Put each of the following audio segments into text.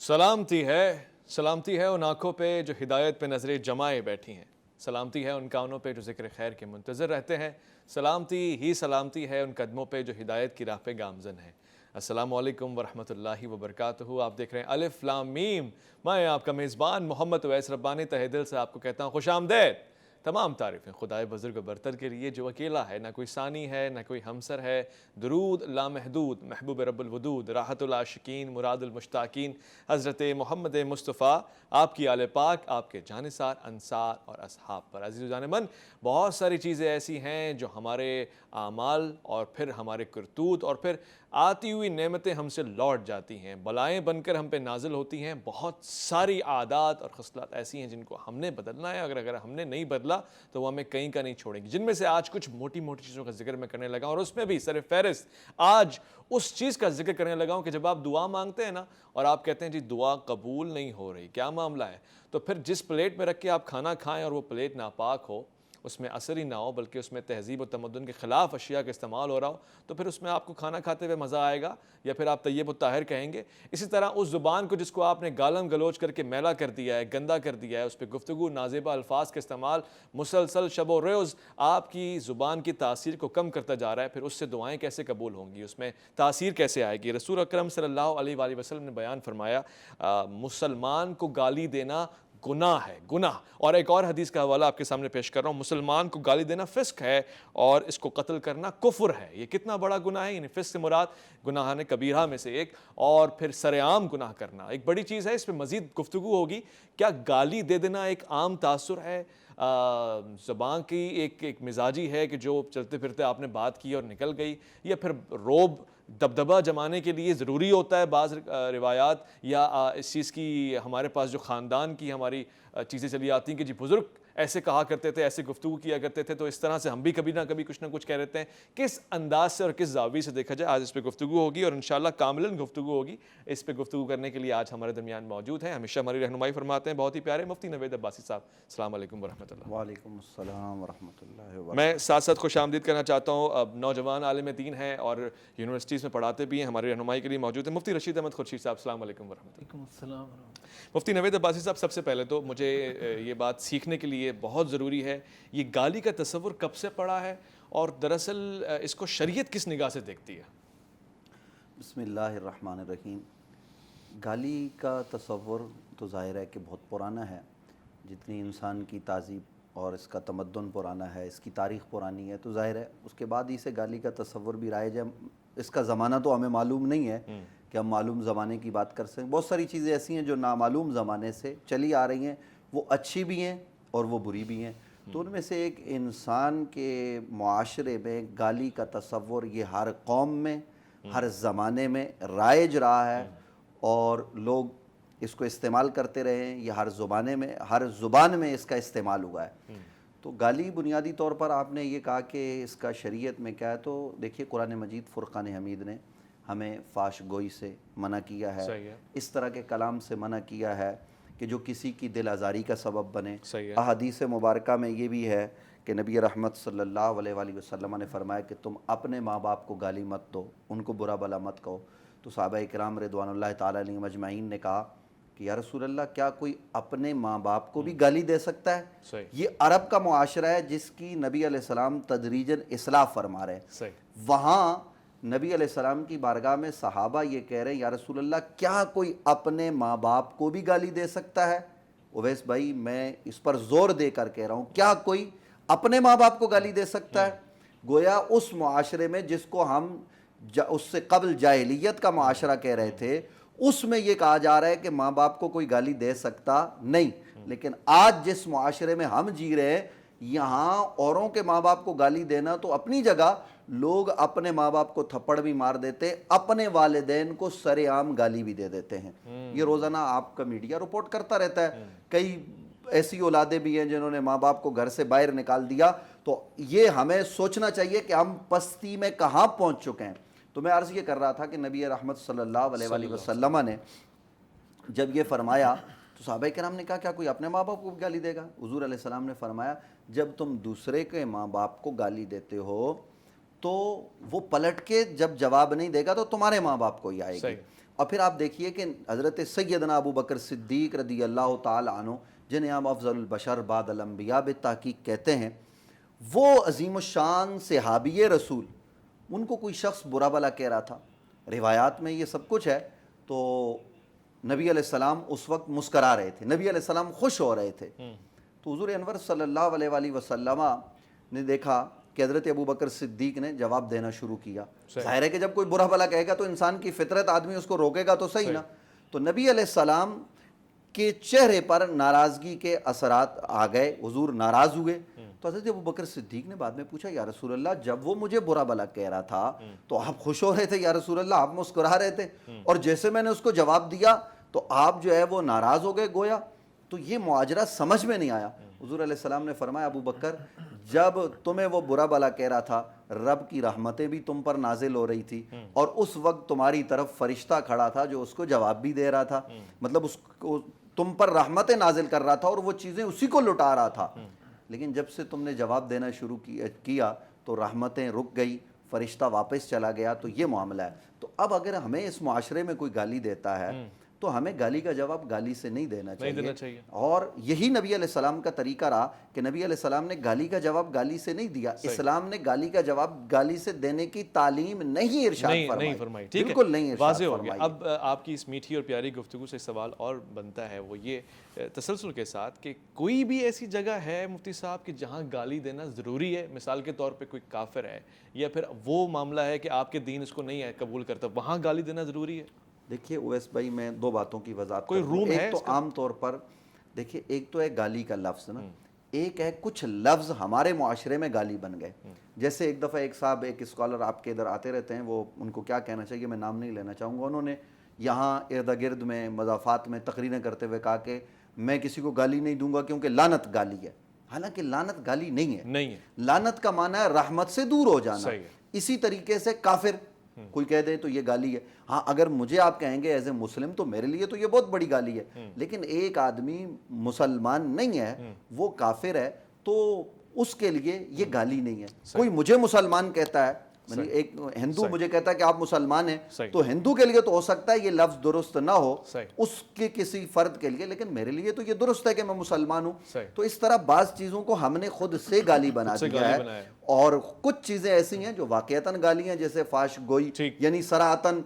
سلامتی ہے ان آنکھوں پہ جو ہدایت پہ نظریں جمائے بیٹھی ہیں، سلامتی ہے ان کانوں پہ جو ذکر خیر کے منتظر رہتے ہیں، سلامتی ہے ان قدموں پہ جو ہدایت کی راہ پہ گامزن ہیں۔ السلام علیکم ورحمۃ اللہ وبرکاتہ۔ آپ دیکھ رہے ہیں الف لام میم، میں آپ کا میزبان محمد اویس ربانی تہہ دل سے آپ کو کہتا ہوں خوش آمدید۔ تمام تعریفیں خدائے بزرگ و برتر کے لیے جو اکیلا ہے، نہ کوئی ثانی ہے نہ کوئی ہمسر ہے۔ درود لامحدود محبوب رب الودود، راحت العاشقین مراد المشتاقین، حضرت محمد مصطفیٰ، آپ کی آل پاک، آپ کے جانثار انصار اور اصحاب پر۔ عزیز و جانمن، بہت ساری چیزیں ایسی ہیں جو ہمارے اعمال اور پھر ہمارے کرتوت اور پھر آتی ہوئی نعمتیں ہم سے لوٹ جاتی ہیں، بلائیں بن کر ہم پہ نازل ہوتی ہیں۔ بہت ساری عادات اور خصلات ایسی ہیں جن کو ہم نے بدلنا ہے، اگر ہم نے نہیں بدلا تو وہ ہمیں کہیں کا نہیں چھوڑیں گی، جن میں سے آج کچھ موٹی چیزوں کا ذکر میں کرنے لگا، اور اس میں بھی سر فہرست آج اس چیز کا ذکر کرنے لگا ہوں کہ جب آپ دعا مانگتے ہیں نا اور آپ کہتے ہیں جی دعا قبول نہیں ہو رہی، کیا معاملہ ہے؟ تو پھر جس پلیٹ میں رکھ کے آپ کھانا کھائیں اور وہ پلیٹ ناپاک ہو، اس میں اثر ہی نہ ہو بلکہ اس میں تہذیب و تمدن کے خلاف اشیاء کا استعمال ہو رہا ہو، تو پھر اس میں آپ کو کھانا کھاتے ہوئے مزہ آئے گا یا پھر آپ طیب و طاہر کہیں گے؟ اسی طرح اس زبان کو جس کو آپ نے گالم گلوچ کر کے میلا کر دیا ہے، گندا کر دیا ہے، اس پہ گفتگو نازیبہ الفاظ کا استعمال مسلسل شب و روز آپ کی زبان کی تاثیر کو کم کرتا جا رہا ہے، پھر اس سے دعائیں کیسے قبول ہوں گی، اس میں تاثیر کیسے آئے گی؟ رسول اکرم صلی اللہ علیہ وآلہ وسلم نے بیان فرمایا مسلمان کو گالی دینا گناہ ہے، گناہ۔ اور ایک اور حدیث کا حوالہ آپ کے سامنے پیش کر رہا ہوں، مسلمان کو گالی دینا فسق ہے اور اس کو قتل کرنا کفر ہے۔ یہ کتنا بڑا گناہ ہے، یعنی فسق سے مراد گناہان کبیرہ میں سے ایک، اور پھر سرعام گناہ کرنا ایک بڑی چیز ہے۔ اس پہ مزید گفتگو ہوگی، کیا گالی دے دینا ایک عام تاثر ہے، زبان کی ایک مزاجی ہے کہ جو چلتے پھرتے آپ نے بات کی اور نکل گئی، یا پھر روب دبدبہ جمانے کے لیے ضروری ہوتا ہے بعض روایات، یا اس چیز کی ہمارے پاس جو خاندان کی ہماری چیزیں چلی آتی ہیں کہ جی بزرگ ایسے کہا کرتے تھے، ایسے گفتگو کیا کرتے تھے، تو اس طرح سے ہم بھی کبھی نہ کبھی کچھ نہ کچھ کہہ رہتے ہیں۔ کس انداز سے اور کس زاویے سے دیکھا جائے، آج اس پہ گفتگو ہوگی اور انشاءاللہ کاملاً گفتگو ہوگی۔ اس پہ گفتگو کرنے کے لیے آج ہمارے درمیان موجود ہیں، ہمیشہ ہماری رہنمائی فرماتے ہیں بہت ہی پیارے مفتی نوید عباسی صاحب۔ السلام علیکم ورحمۃ اللہ۔ وعلیکم السلام ورحمۃ اللہ وبرکاتہ۔ میں ساتھ ساتھ خوش آمدید کرنا چاہتا ہوں، اب نوجوان عالم دین ہیں اور یونیورسٹیز میں پڑھاتے بھی ہیں، ہماری رہنمائی کے لیے موجود ہیں مفتی رشید احمد خورشید صاحب۔ السلام علیکم ورحمۃ اللہ۔ وعلیکم السلام ورحمۃ اللہ۔ مفتی نوید عباسی صاحب، سب سے پہلے تو مجھے یہ بات سیکھنے کے لیے بہت ضروری ہے، یہ گالی کا تصور کب سے پڑا ہے اور دراصل اس کو شریعت کس نگاہ سے دیکھتی ہے؟ بسم اللہ الرحمن الرحیم۔ گالی کا تصور تو ظاہر ہے کہ بہت پرانا ہے، جتنی انسان کی تہذیب اور اس کا تمدن پرانا ہے، اس کی تاریخ پرانی ہے، تو ظاہر ہے اس کے بعد ہی سے گالی کا تصور بھی رائج ہے۔ اس کا زمانہ تو ہمیں معلوم نہیں ہے کہ ہم معلوم زمانے کی بات کر سکیں۔ بہت ساری چیزیں ایسی ہیں جو نامعلوم زمانے سے چلی آ رہی ہیں، وہ اچھی بھی ہیں اور وہ بری بھی ہیں۔ تو ان میں سے ایک انسان کے معاشرے میں گالی کا تصور یہ ہر قوم میں ہر زمانے میں رائج رہا ہے، اور لوگ اس کو استعمال کرتے رہے ہیں۔ یہ ہر زبان میں اس کا استعمال ہوا ہے۔ تو گالی بنیادی طور پر آپ نے یہ کہا کہ اس کا شریعت میں کیا ہے، تو دیکھیے قرآن مجید فرقان حمید نے ہمیں فاش گوئی سے منع کیا ہے، اس طرح کے کلام سے منع کیا ہے کہ جو کسی کی دل آزاری کا سبب بنے۔ احادیث مبارکہ میں یہ بھی ہے کہ نبی رحمت صلی اللہ علیہ وآلہ وسلم نے فرمایا کہ تم اپنے ماں باپ کو گالی مت دو، ان کو برا بلا مت کہو۔ تو صحابہ کرام رضوان اللہ تعالیٰ علیہم اجمعین نے کہا کہ یا رسول اللہ، کیا کوئی اپنے ماں باپ کو بھی گالی دے سکتا ہے؟ یہ عرب کا معاشرہ ہے جس کی نبی علیہ السلام تدریجاً اصلاح فرما رہے ہیں۔ وہاں نبی علیہ السلام کی بارگاہ میں صحابہ یہ کہہ رہے ہیں یا رسول اللہ، کیا کوئی اپنے ماں باپ کو بھی گالی دے سکتا ہے؟ اویس بھائی، میں اس پر زور دے کر کہہ رہا ہوں، کیا کوئی اپنے ماں باپ کو گالی دے سکتا ہے؟ گویا اس معاشرے میں جس کو ہم اس سے قبل جاہلیت کا معاشرہ کہہ رہے تھے، اس میں یہ کہا جا رہا ہے کہ ماں باپ کو کوئی گالی دے سکتا نہیں۔ لیکن آج جس معاشرے میں ہم جی رہے ہیں، یہاں اوروں کے ماں باپ کو گالی دینا تو اپنی جگہ، لوگ اپنے ماں باپ کو تھپڑ بھی مار دیتے، اپنے والدین کو سر عام گالی بھی دے دیتے ہیں۔ یہ روزانہ آپ کا میڈیا رپورٹ کرتا رہتا ہے۔ کئی ایسی اولادیں بھی ہیں جنہوں نے ماں باپ کو گھر سے باہر نکال دیا۔ تو یہ ہمیں سوچنا چاہیے کہ ہم پستی میں کہاں پہنچ چکے ہیں۔ تو میں عرض یہ کر رہا تھا کہ نبی رحمت صلی اللہ علیہ وآلہ وسلم نے جب یہ فرمایا تو صحابہ کرام نے کہا کیا کوئی اپنے ماں باپ کو گالی دے گا؟ حضور علیہ السلام نے فرمایا جب تم دوسرے کے ماں باپ کو گالی دیتے ہو تو وہ پلٹ کے جب جواب نہیں دے گا تو تمہارے ماں باپ کو ہی آئے گی۔ اور پھر آپ دیکھیے کہ حضرت سیدنا ابو بکر صدیق رضی اللہ تعالی عنہ جنہیں ہم افضل البشر بعد الانبیاء بالتحقیق کہتے ہیں، وہ عظیم الشان صحابی رسول، ان کو کوئی شخص برا بلا کہہ رہا تھا، روایات میں یہ سب کچھ ہے، تو نبی علیہ السلام اس وقت مسکرا رہے تھے، نبی علیہ السلام خوش ہو رہے تھے. تو حضور انور صلی اللہ علیہ وآلہ وسلم نے دیکھا کہ حضرت ابو بکر صدیق نے جواب دینا شروع کیا. ظاہر ہے کہ جب کوئی برا بھلا کہے گا تو انسان کی فطرت، آدمی اس کو روکے گا تو صحیح نا. تو نبی علیہ السلام کے چہرے پر ناراضگی کے اثرات آ گئے، حضور ناراض ہوئے. تو حضرت ابو بکر صدیق نے بعد میں پوچھا، یا رسول اللہ جب وہ مجھے برا بھلا کہہ رہا تھا تو آپ خوش ہو رہے تھے یا رسول اللہ، آپ مسکرا رہے تھے، اور جیسے میں نے اس کو جواب دیا تو آپ جو ہے وہ ناراض ہو گئے گویا. تو یہ معاجرہ سمجھ میں نہیں آیا. حضور علیہ السلام نے فرمایا، ابو بکر جب تمہیں وہ برا بلا کہہ رہا تھا، رب کی رحمتیں بھی تم پر نازل ہو رہی تھی، اور اس وقت تمہاری طرف فرشتہ کھڑا تھا جو اس کو جواب بھی دے رہا تھا، مطلب اس کو تم پر رحمتیں نازل کر رہا تھا اور وہ چیزیں اسی کو لٹا رہا تھا. لیکن جب سے تم نے جواب دینا شروع کیا تو رحمتیں رک گئی، فرشتہ واپس چلا گیا. تو یہ معاملہ ہے. تو اب اگر ہمیں اس معاشرے میں کوئی گالی دیتا ہے تو ہمیں گالی کا جواب گالی سے نہیں دینا چاہیے. اور یہی نبی علیہ السلام کا طریقہ رہا کہ نبی علیہ السلام نے گالی کا جواب گالی سے نہیں دیا. اسلام نے گالی کا جواب گالی سے دینے کی تعلیم نہیں ارشاد فرمائی. بالکل نہیں ارشاد فرمائی. اب آپ کی اس میٹھی اور پیاری گفتگو سے سوال اور بنتا ہے، وہ یہ تسلسل کے ساتھ کہ کوئی بھی ایسی جگہ ہے مفتی صاحب کہ جہاں گالی دینا ضروری ہے؟ مثال کے طور پہ کوئی کافر ہے یا پھر وہ معاملہ ہے کہ آپ کے دین اس کو نہیں ہے قبول کرتا، وہاں گالی دینا ضروری ہے؟ دیکھیے اویس بھائی، میں دو باتوں کی وضاحت کوئی روم ہے؟ ایک تو عام طور پر دیکھیے، ایک تو ہے گالی کا لفظ نا، ایک ہے کچھ لفظ ہمارے معاشرے میں گالی بن گئے. جیسے ایک دفعہ ایک صاحب، ایک اسکالر آپ کے ادھر آتے رہتے ہیں، وہ ان کو کیا کہنا چاہیے میں نام نہیں لینا چاہوں گا، انہوں نے یہاں ارد گرد میں مضافات میں تقریریں کرتے ہوئے کہا کہ میں کسی کو گالی نہیں دوں گا کیونکہ لعنت گالی ہے. حالانکہ لعنت گالی نہیں ہے. لعنت کا معنی ہے رحمت سے دور ہو جانا. اسی طریقے سے کافر کوئی کہہ دے تو یہ گالی ہے. ہاں اگر مجھے آپ کہیں گے ایز اے مسلم تو میرے لیے تو یہ بہت بڑی گالی ہے. لیکن ایک آدمی مسلمان نہیں ہے، وہ کافر ہے، تو اس کے لیے یہ گالی نہیں ہے. کوئی مجھے مسلمان کہتا ہے، ایک ہندو مجھے کہتا ہے کہ آپ مسلمان ہیں، تو ہندو کے لیے تو ہو سکتا ہے یہ لفظ درست نہ ہو اس کے کسی فرد کے لیے، لیکن میرے لیے تو یہ درست ہے کہ میں مسلمان ہوں. تو اس طرح بعض چیزوں کو ہم نے خود سے گالی بنا دیا ہے، اور کچھ چیزیں ایسی ہیں جو واقعتاً گالی ہیں، جیسے فاش گوئی، یعنی صراحتاً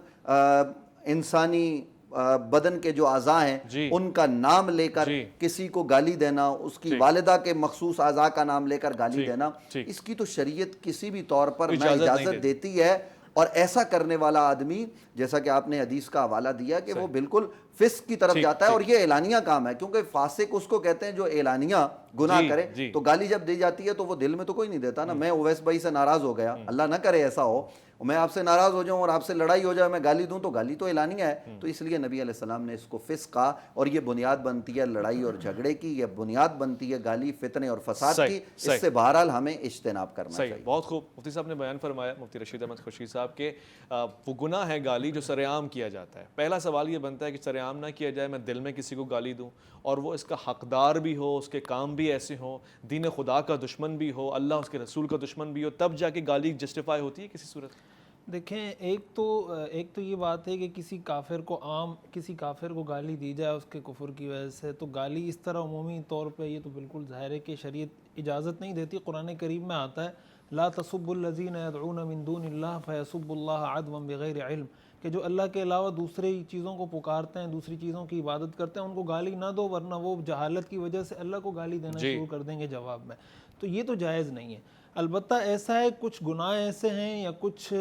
انسانی بدن کے جو اعضاء ہیں ان کا نام لے کر کسی کو گالی دینا، اس کی والدہ کے مخصوص اعضاء کا نام لے کر گالی دینا، اس کی تو شریعت کسی بھی طور پر نہ اجازت دیتی ہے. اور ایسا کرنے والا آدمی، جیسا کہ آپ نے حدیث کا حوالہ دیا، کہ وہ بالکل فسق کی طرف جاتا ہے. اور یہ اعلانیہ کام ہے، کیونکہ فاسق اس کو کہتے ہیں جو اعلانیہ گناہ کرے. تو گالی جب دی جاتی ہے تو وہ دل میں تو کوئی نہیں دیتا نا. میں اویس بھائی سے ناراض ہو گیا، اللہ نہ کرے ایسا ہو، میں آپ سے ناراض ہو جاؤں اور آپ سے لڑائی ہو جائے، میں گالی دوں تو گالی تو اعلانیہ ہے. تو اس لیے نبی علیہ السلام نے اس کو فسق کہا. اور یہ بنیاد بنتی ہے لڑائی اور جھگڑے کی، یہ بنیاد بنتی ہے گالی، فتنے اور فساد کی. اس سے بہرحال ہمیں اجتناب کرنا چاہیے. بہت خوب مفتی صاحب نے بیان فرمایا، مفتی رشید احمد خورشید صاحب، کہ وہ گناہ ہے گالی جو سر عام کیا جاتا ہے. پہلا سوال یہ بنتا ہے کہ سر عام نہ کیا جائے، میں دل میں کسی کو گالی دوں اور وہ اس کا حقدار بھی ہو، اس کے کام بھی ایسے ہوں، دین خدا کا دشمن بھی ہو، اللہ اس کے رسول کا دشمن بھی ہو، تب جا کے گالی جسٹیفائی ہوتی ہے کسی صورت؟ دیکھیں، ایک تو یہ بات ہے کہ کسی کافر کو گالی دی جائے اس کے کفر کی وجہ سے، تو گالی اس طرح عمومی طور پہ یہ تو بالکل ظاہر ہے کہ شریعت اجازت نہیں دیتی. قرآن کریم میں آتا ہے لا تسبوا الذین یدعون من دون اللہ فیسبوا اللہ عدوا بغیر علم، کہ جو اللہ کے علاوہ دوسری چیزوں کو پکارتے ہیں، دوسری چیزوں کی عبادت کرتے ہیں، ان کو گالی نہ دو، ورنہ وہ جہالت کی وجہ سے اللہ کو گالی دینا شروع کر دیں گے جواب میں. تو یہ تو جائز نہیں ہے. البتہ ایسا ہے کچھ گناہ ایسے ہیں یا کچھ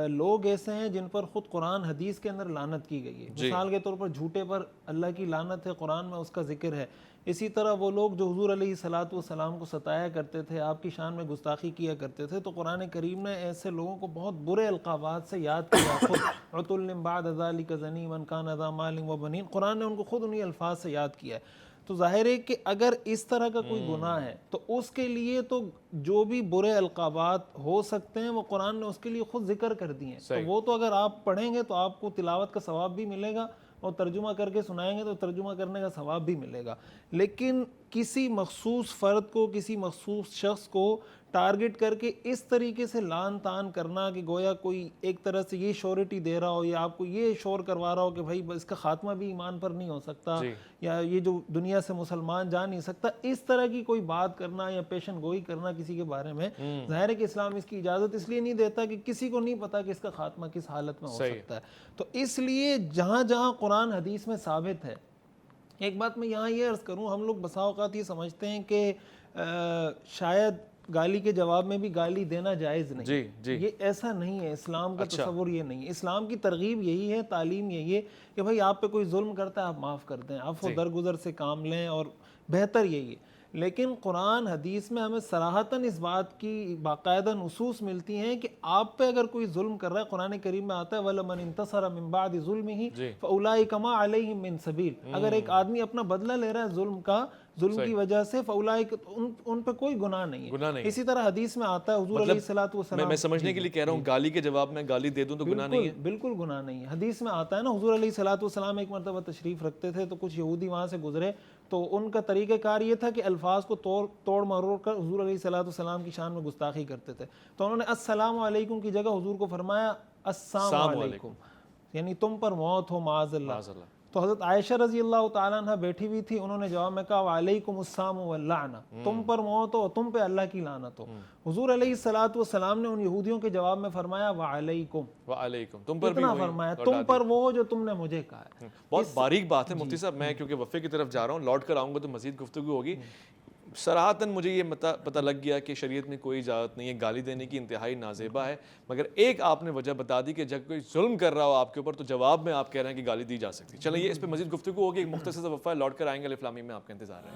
لوگ ایسے ہیں جن پر خود قرآن حدیث کے اندر لعنت کی گئی ہے. مثال کے طور پر جھوٹے پر اللہ کی لعنت ہے، قرآن میں اس کا ذکر ہے. اسی طرح وہ لوگ جو حضور علیہ الصلاۃ والسلام کو ستایا کرتے تھے، آپ کی شان میں گستاخی کیا کرتے تھے، تو قرآن کریم نے ایسے لوگوں کو بہت برے القابات سے یاد کیا. خود عتل بعد ذلک زنیما کان ذا مال وبنین، قرآن نے ان کو خود انہی الفاظ سے یاد کیا ہے. تو ظاہر ہے کہ اگر اس طرح کا کوئی گناہ ہے تو اس کے لیے تو جو بھی برے القابات ہو سکتے ہیں وہ قرآن نے اس کے لیے خود ذکر کر دیے ہیں. تو وہ تو اگر آپ پڑھیں گے تو آپ کو تلاوت کا ثواب بھی ملے گا، اور ترجمہ کر کے سنائیں گے تو ترجمہ کرنے کا ثواب بھی ملے گا. لیکن کسی مخصوص فرد کو، کسی مخصوص شخص کو ٹارگٹ کر کے اس طریقے سے لان تان کرنا کہ گویا کوئی ایک طرح سے یہ شورٹی دے رہا ہو یا آپ کو یہ شور کروا رہا ہو کہ بھائی اس کا خاتمہ بھی ایمان پر نہیں ہو سکتا، یا یہ جو دنیا سے مسلمان جا نہیں سکتا، اس طرح کی کوئی بات کرنا یا پیشن گوئی کرنا کسی کے بارے میں، ظاہر ہے کہ اسلام اس کی اجازت اس لیے نہیں دیتا کہ کسی کو نہیں پتا کہ اس کا خاتمہ کس حالت میں ہو سکتا ہے. تو اس لیے جہاں جہاں قرآن حدیث میں ثابت ہے، ایک بات میں یہاں یہ عرض کروں، ہم لوگ بسا اوقات یہ سمجھتے ہیں کہ شاید گالی کے جواب میں بھی گالی دینا جائز نہیں. یہ ایسا نہیں ہے، اسلام کا تصور یہ نہیں ہے. اسلام کی ترغیب یہی ہے، تعلیم یہی ہے کہ بھائی آپ پہ کوئی ظلم کرتا ہے آپ معاف کر دیں، عفو درگزر سے کام لیں، اور بہتر یہی ہے. لیکن قرآن حدیث میں ہمیں صراحتاً اس بات کی باقاعدہ نصوص ملتی ہیں کہ آپ پہ اگر کوئی ظلم کر رہا ہے، قرآن کریم میں آتا ہے وَلَمَنِ انتصر من بعد ظُلْمِهِ فَأُولَٰئِكَ مَا عَلَيْهِم مِّن سَبِيلٍ. اگر ایک آدمی اپنا بدلہ لے رہا ہے ظلم کی وجہ سے، فَأُولَٰئِكَ ان پہ کوئی گناہ نہیں ہے. اسی طرح حدیث میں آتا ہے حضور علیہ الصلوۃ والسلام، میں سمجھنے کے لیے کہہ رہا ہوں گالی کے جواب میں گالی دے دوں تو گناہ نہیں ہے؟ بالکل گناہ نہیں ہے. حدیث میں آتا ہے نا، حضور علیہ الصلوۃ والسلام ایک مرتبہ تشریف رکھتے تھے تو کچھ یہودی وہاں سے گزرے، تو ان کا طریقہ کار یہ تھا کہ الفاظ کو توڑ مروڑ کر حضور علیہ الصلوۃ والسلام کی شان میں گستاخی کرتے تھے. تو انہوں نے السلام علیکم کی جگہ حضور کو فرمایا السلام علیکم، یعنی تم پر موت ہو معاذ اللہ. تو حضرت عائشہ رضی اللہ تعالیٰ عنہ بیٹھی ہوئی تھی، انہوں نے جواب میں کہا وعلیکم السلام واللعنہ، تم پر موت ہو اور تم پہ اللہ کی لعنت ہو. حضور علیہ الصلوۃ والسلام نے ان یہودیوں کے جواب میں فرمایا وعلیکم، تم پر بھی فرمایا تم پر وہ جو تم نے مجھے کہا ہے. بہت باریک بات ہے مفتی صاحب. میں کیونکہ وقفے کی طرف جا رہا ہوں، لوٹ کر آؤں گا تو مزید گفتگو ہوگی. صراحتاً مجھے یہ پتہ لگ گیا کہ شریعت میں کوئی اجازت نہیں ہے گالی دینے کی، انتہائی نازیبا ہے. مگر ایک آپ نے وجہ بتا دی کہ جب کوئی ظلم کر رہا ہو آپ کے اوپر تو جواب میں آپ کہہ رہے ہیں کہ گالی دی جا سکتی. چلیں یہ اس پہ مزید گفتگو ہوگی. ایک مختصر سا وقفہ، لوٹ کر آئیں گے. الف لام میم میں آپ کا انتظار ہے.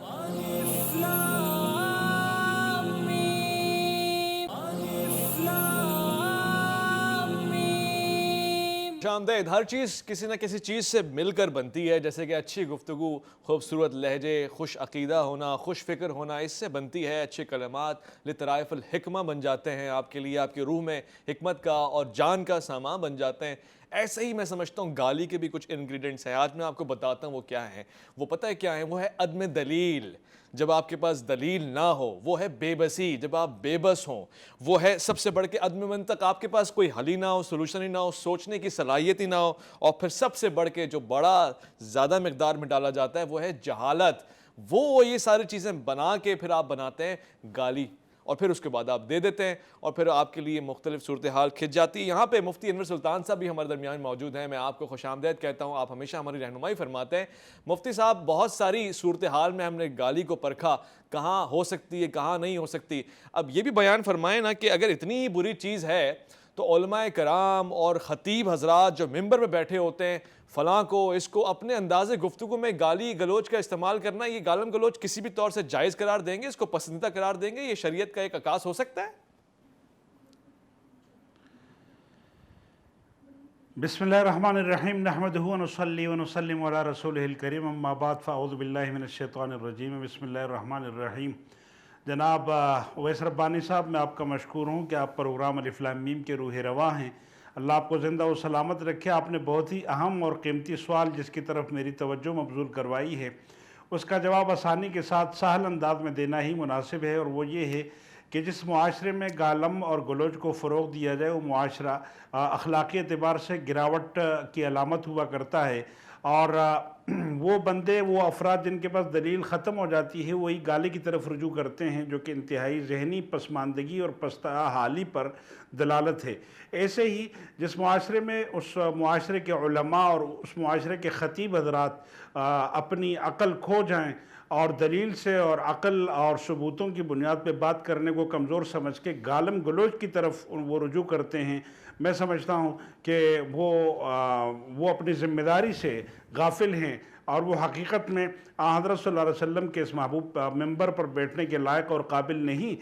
آمدید. ہر چیز کسی نہ کسی چیز سے مل کر بنتی ہے، جیسے کہ اچھی گفتگو، خوبصورت لہجے، خوش عقیدہ ہونا، خوش فکر ہونا، اس سے بنتی ہے. اچھے کلمات لطرائف الحکمہ بن جاتے ہیں، آپ کے لیے، آپ کی روح میں حکمت کا اور جان کا سامان بن جاتے ہیں. ایسے ہی میں سمجھتا ہوں گالی کے بھی کچھ انگریڈینٹس ہیں. آج میں آپ کو بتاتا ہوں وہ کیا ہیں. وہ پتہ ہے کیا ہیں؟ وہ ہے عدم دلیل. جب آپ کے پاس دلیل نہ ہو، وہ ہے بے بسی. جب آپ بے بس ہوں، وہ ہے سب سے بڑھ کے عدم منطق. آپ کے پاس کوئی حل ہی نہ ہو، سولوشن ہی نہ ہو، سوچنے کی صلاحیت ہی نہ ہو. اور پھر سب سے بڑھ کے جو بڑا زیادہ مقدار میں ڈالا جاتا ہے وہ ہے جہالت. وہ یہ ساری چیزیں بنا کے پھر آپ بناتے ہیں گالی، اور پھر اس کے بعد آپ دے دیتے ہیں، اور پھر آپ کے لیے مختلف صورتحال کھنچ جاتی ہے. یہاں پہ مفتی انور سلطان صاحب بھی ہمارے درمیان موجود ہیں. میں آپ کو خوش آمدید کہتا ہوں. آپ ہمیشہ ہماری رہنمائی فرماتے ہیں. مفتی صاحب، بہت ساری صورتحال میں ہم نے گالی کو پرکھا، کہاں ہو سکتی ہے، کہاں نہیں ہو سکتی. اب یہ بھی بیان فرمائیں نا کہ اگر اتنی بری چیز ہے تو علماء کرام اور خطیب حضرات جو ممبر میں بیٹھے ہوتے ہیں، فلاں کو، اس کو اپنے انداز گفتگو میں گالی گلوچ کا استعمال کرنا، یہ گالم گلوچ کسی بھی طور سے جائز قرار دیں گے؟ اس کو پسندیدہ قرار دیں گے؟ یہ شریعت کا ایک عکاس ہو سکتا ہے؟ بسم اللہ الرحمن الرحیم، نحمدہ ونصلی ونسلم علی رسولہ الکریم، اما بعد فاعوذ باللہ من الشیطان الرجیم، بسم اللہ الرحمن الرحیم. جناب اویس ربانی صاحب، میں آپ کا مشکور ہوں کہ آپ پروگرام الف لام میم کے روح رواں ہیں. اللہ آپ کو زندہ و سلامت رکھے. آپ نے بہت ہی اہم اور قیمتی سوال جس کی طرف میری توجہ مبذول کروائی ہے، اس کا جواب آسانی کے ساتھ سہل انداز میں دینا ہی مناسب ہے. اور وہ یہ ہے کہ جس معاشرے میں گالم اور گلوچ کو فروغ دیا جائے، وہ معاشرہ اخلاقی اعتبار سے گراوٹ کی علامت ہوا کرتا ہے. اور وہ بندے، وہ افراد جن کے پاس دلیل ختم ہو جاتی ہے، وہی گالی کی طرف رجوع کرتے ہیں، جو کہ انتہائی ذہنی پسماندگی اور پستہ حالی پر دلالت ہے. ایسے ہی جس معاشرے میں اس معاشرے کے علماء اور اس معاشرے کے خطیب حضرات اپنی عقل کھو جائیں اور دلیل سے اور عقل اور ثبوتوں کی بنیاد پہ بات کرنے کو کمزور سمجھ کے گالم گلوچ کی طرف وہ رجوع کرتے ہیں، میں سمجھتا ہوں کہ وہ اپنی ذمہ داری سے غافل ہیں، اور وہ حقیقت میں حضرت صلی اللہ علیہ وسلم کے اس محبوب ممبر پر بیٹھنے کے لائق اور قابل نہیں.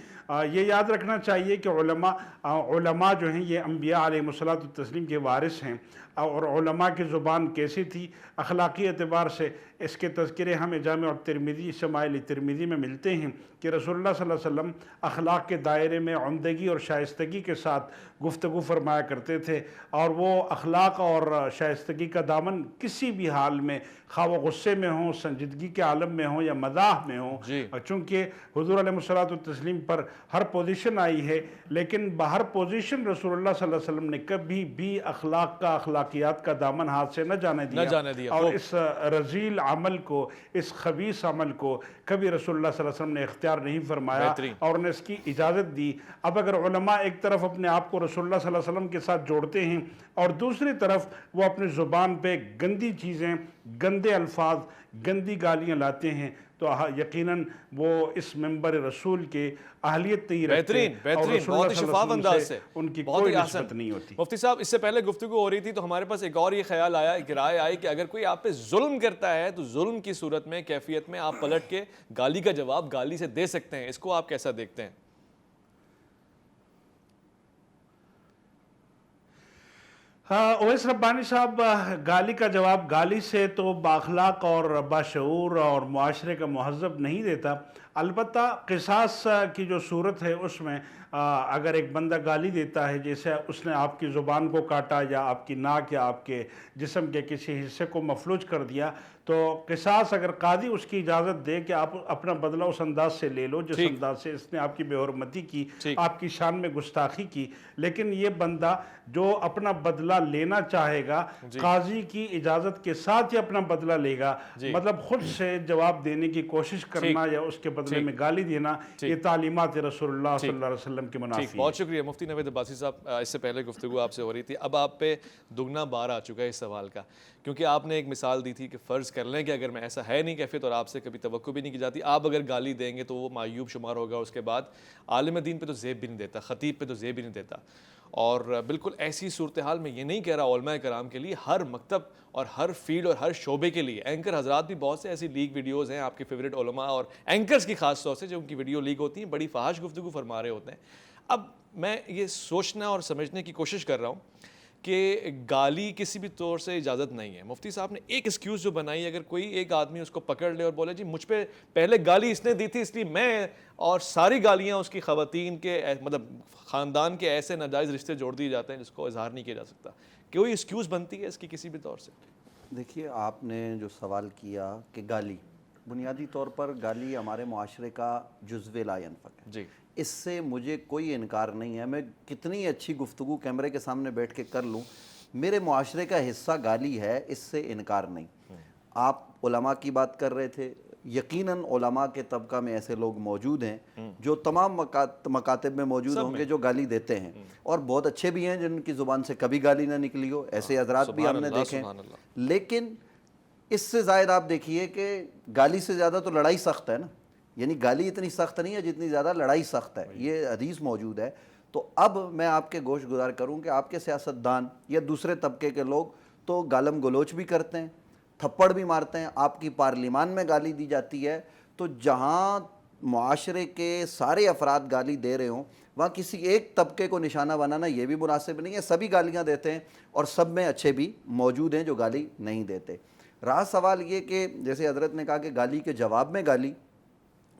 یہ یاد رکھنا چاہیے کہ علماء جو ہیں یہ انبیاء علیہ الصلوۃ والتسلیم کے وارث ہیں. اور علماء کی زبان کیسی تھی اخلاقی اعتبار سے، اس کے تذکرے ہمیں جامع الترمذی شمائل ترمذی میں ملتے ہیں کہ رسول اللہ صلی اللہ علیہ وسلم اخلاق کے دائرے میں عمدگی اور شائستگی کے ساتھ گفتگو فرمایا کرتے تھے. اور وہ اخلاق اور شائستگی کا دامن کسی بھی حال میں، خواہ وہ وہ غصے میں ہوں، سنجیدگی کے عالم میں ہوں یا مزاح میں ہوں، جی چونکہ حضور علیہ الصلوۃ والتسلیم پر ہر پوزیشن آئی ہے، لیکن بہر پوزیشن رسول اللہ صلی اللہ علیہ وسلم نے کبھی بھی اخلاقیات کا دامن ہاتھ سے نہ جانے دیا اور اس رذیل عمل کو، اس خبیث عمل کو کبھی رسول اللہ صلی اللہ علیہ وسلم نے اختیار نہیں فرمایا اور انہیں اس کی اجازت دی۔ اب اگر علماء ایک طرف اپنے آپ کو رسول اللہ صلی اللہ علیہ وسلم کے ساتھ جوڑتے ہیں اور دوسری طرف وہ اپنی زبان پہ گندی چیزیں، گندے الفاظ، گندی گالیاں لاتے ہیں، تو یقیناً وہ اس منبر رسول کے اہلیت نہیں رکھتے اور رسول بہت اللہ ہی صلی اللہ شفاف علیہ وسلم انداز سے سے ان کی بہت کوئی ہی آسان نسبت نہیں ہوتی۔ مفتی صاحب اس سے پہلے گفتگو ہو رہی تھی تو ہمارے پاس ایک اور یہ خیال آیا، ایک رائے آئی کہ اگر کوئی آپ پہ ظلم کرتا ہے تو ظلم کی صورت میں، کیفیت میں آپ پلٹ کے گالی کا جواب گالی سے دے سکتے ہیں، اس کو آپ کیسا دیکھتے ہیں؟ اویس ربانی صاحب، گالی کا جواب گالی سے تو بااخلاق اور باشعور اور معاشرے کا مہذب نہیں دیتا، البتہ قصاص کی جو صورت ہے اس میں اگر ایک بندہ گالی دیتا ہے، جیسے اس نے آپ کی زبان کو کاٹا یا آپ کی ناک یا آپ کے جسم کے کسی حصے کو مفلوج کر دیا، تو قصاص اگر قاضی اس کی اجازت دے کہ آپ اپنا بدلہ اس انداز سے لے لو جس انداز سے اس نے آپ کی بے حرمتی کی، آپ کی شان میں گستاخی کی، لیکن یہ بندہ جو اپنا بدلہ لینا چاہے گا قاضی کی اجازت کے ساتھ ہی اپنا بدلہ لے گا، مطلب خود سے جواب دینے کی کوشش کرنا یا اس کے بدلے میں گالی دینا، یہ تعلیمات رسول اللہ صلی اللہ علیہ وسلم کے منافی ہے۔ بہت شکریہ مفتی نوید عباسی صاحب، اس سے پہلے گفتگو آپ سے ہو رہی تھی، اب آپ پہ دگنا بار آ چکا ہے اس سوال کا، کیونکہ آپ نے ایک مثال دی تھی کہ فرض کر لیں کہ اگر میں ایسا ہے نہیں کیفیت اور آپ سے کبھی توقع بھی نہیں کی جاتی، آپ اگر گالی دیں گے تو وہ معیوب شمار ہوگا، اس کے بعد عالم دین پہ تو زیب بھی نہیں دیتا، خطیب پہ تو زیب بھی نہیں دیتا۔ اور بالکل ایسی صورتحال میں یہ نہیں کہہ رہا علماء کرام کے لیے، ہر مکتب اور ہر فیلڈ اور ہر شعبے کے لیے اینکر حضرات بھی بہت سے ایسی لیک ویڈیوز ہیں آپ کے فیوریٹ علماء اور اینکرز کی خاص طور سے جو ان کی ویڈیو لیک ہوتی ہیں بڑی فحش گفتگو فرما رہے ہوتے ہیں۔ اب میں یہ سوچنا اور سمجھنے کی کوشش کر رہا ہوں کہ گالی کسی بھی طور سے اجازت نہیں ہے۔ مفتی صاحب نے ایک ایکسکیوز جو بنائی، اگر کوئی ایک آدمی اس کو پکڑ لے اور بولے جی مجھ پہ پہلے گالی اس نے دی تھی اس لیے میں، اور ساری گالیاں اس کی خواتین کے مطلب خاندان کے ایسے ناجائز رشتے جوڑ دیے جاتے ہیں جس کو اظہار نہیں کیا جا سکتا، کوئی ایکسکیوز بنتی ہے اس کی کسی بھی طور سے؟ دیکھیے، آپ نے جو سوال کیا کہ گالی، بنیادی طور پر گالی ہمارے معاشرے کا جزو لا ينفک ہے، جی اس سے مجھے کوئی انکار نہیں ہے، میں کتنی اچھی گفتگو کیمرے کے سامنے بیٹھ کے کر لوں، میرے معاشرے کا حصہ گالی ہے، اس سے انکار نہیں۔ آپ علماء کی بات کر رہے تھے، یقیناً علماء کے طبقہ میں ایسے لوگ موجود ہیں جو تمام مکاتب میں موجود ہوں گے جو گالی دیتے ہیں، اور بہت اچھے بھی ہیں جن کی زبان سے کبھی گالی نہ نکلی ہو، ایسے حضرات بھی ہم نے دیکھے ہیں۔ لیکن اس سے زائد آپ دیکھیے کہ گالی سے زیادہ تو لڑائی سخت ہے نا، یعنی گالی اتنی سخت نہیں ہے جتنی زیادہ لڑائی سخت ہے، یہ حدیث موجود ہے۔ تو اب میں آپ کے گوش گزار کروں کہ آپ کے سیاستدان یا دوسرے طبقے کے لوگ تو گالم گلوچ بھی کرتے ہیں، تھپڑ بھی مارتے ہیں، آپ کی پارلیمان میں گالی دی جاتی ہے، تو جہاں معاشرے کے سارے افراد گالی دے رہے ہوں وہاں کسی ایک طبقے کو نشانہ بنانا یہ بھی مناسب نہیں ہے، سبھی گالیاں دیتے ہیں اور سب میں اچھے بھی موجود ہیں جو گالی نہیں دیتے۔ رہا سوال یہ کہ جیسے حضرت نے کہا کہ گالی کے جواب میں گالی،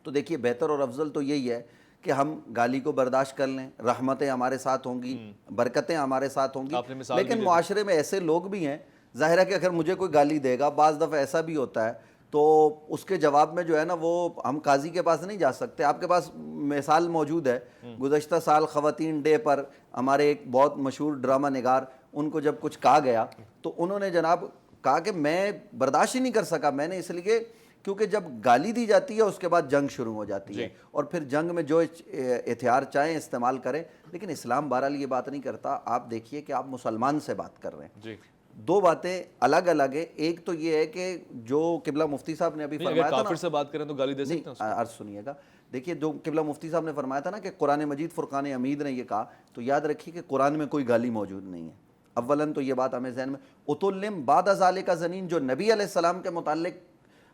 تو دیکھیے بہتر اور افضل تو یہی ہے کہ ہم گالی کو برداشت کر لیں، رحمتیں ہمارے ساتھ ہوں گی، برکتیں ہمارے ساتھ ہوں گی، لیکن معاشرے میں ایسے لوگ بھی ہیں، ظاہر ہے کہ اگر مجھے کوئی گالی دے گا، بعض دفعہ ایسا بھی ہوتا ہے تو اس کے جواب میں جو ہے نا وہ ہم قاضی کے پاس نہیں جا سکتے۔ آپ کے پاس مثال موجود ہے، گزشتہ سال خواتین ڈے پر ہمارے ایک بہت مشہور ڈرامہ نگار، ان کو جب کچھ کہا گیا تو انہوں نے جناب کہا کہ میں برداشت ہی نہیں کر سکا، میں نے اس لیے کیونکہ جب گالی دی جاتی ہے اس کے بعد جنگ شروع ہو جاتی ہے، اور پھر جنگ میں جو ہتھیار چاہیں استعمال کریں، لیکن اسلام بہرحال یہ بات نہیں کرتا۔ آپ دیکھیے کہ آپ مسلمان سے بات کر رہے ہیں، دو باتیں الگ الگ ہیں۔ ایک تو یہ ہے کہ جو قبلہ مفتی صاحب نے ابھی فرمایا تھا، کافر سے بات کریں تو گالی دے سکتے ہیں؟ عرض سنیے گا، دیکھیے جو قبلہ مفتی صاحب نے فرمایا تھا نا کہ قرآن مجید فرقان حمید نے یہ کہا، تو یاد رکھیے کہ قرآن میں کوئی گالی موجود نہیں ہے۔ اولاً تو یہ بات ہمیں ذہن میں، اتلم بعد ذالک زنین، جو نبی علیہ السلام کے متعلق